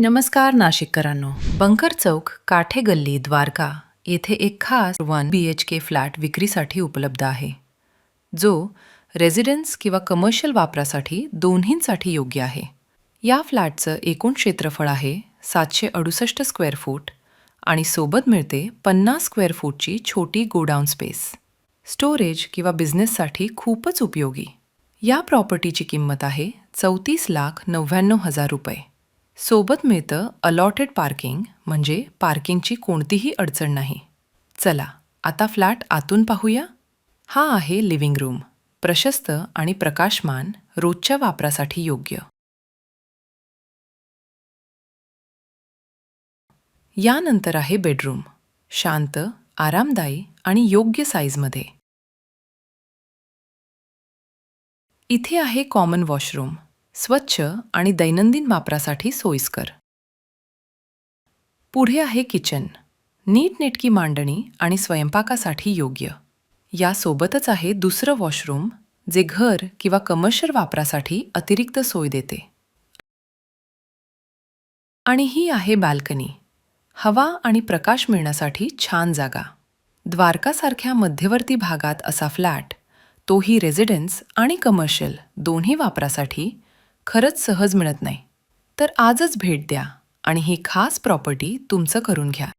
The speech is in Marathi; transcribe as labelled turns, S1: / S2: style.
S1: नमस्कार नाशिककरांनो. बंकर चौक, काठे गल्ली, द्वारका येथे एक खास 1 BHK फ्लॅट विक्रीसाठी उपलब्ध आहे, जो रेझिडेन्स किंवा कमर्शियल वापरासाठी दोन्हींसाठी योग्य आहे. या फ्लॅटचं एकूण क्षेत्रफळ आहे 768 स्क्वेअर फूट आणि सोबत मिळते 50 स्क्वेअर फूटची छोटी गोडाऊन स्पेस. स्टोरेज किंवा बिझनेससाठी खूपच उपयोगी. या प्रॉपर्टीची किंमत आहे 34,99,000 रुपये. सोबत मिळतं अलॉटेड पार्किंग, म्हणजे पार्किंगची कोणतीही अडचण नाही. चला आता फ्लॅट आतून पाहूया. हा आहे लिव्हिंग रूम, प्रशस्त आणि प्रकाशमान, रोजच्या वापरासाठी योग्य. यानंतर आहे बेडरूम, शांत, आरामदायी आणि योग्य साईजमध्ये. इथे आहे कॉमन वॉशरूम, स्वच्छ आणि दैनंदिन वापरासाठी सोयीस्कर. पुढे आहे किचन, नीटनेटकी मांडणी आणि स्वयंपाकासाठी योग्य. यासोबतच आहे दुसरं वॉशरूम, जे घर किंवा कमर्शियल वापरासाठी अतिरिक्त सोय देते. आणि ही आहे बाल्कनी, हवा आणि प्रकाश मिळण्यासाठी छान जागा. द्वारकासारख्या मध्यवर्ती भागात असा फ्लॅट, तोही रेझिडेन्स आणि कमर्शियल दोन्ही वापरासाठी, खरंच सहज मिळत नाही. तर आजच भेट द्या आणि ही खास प्रॉपर्टी तुमचं करून घ्या.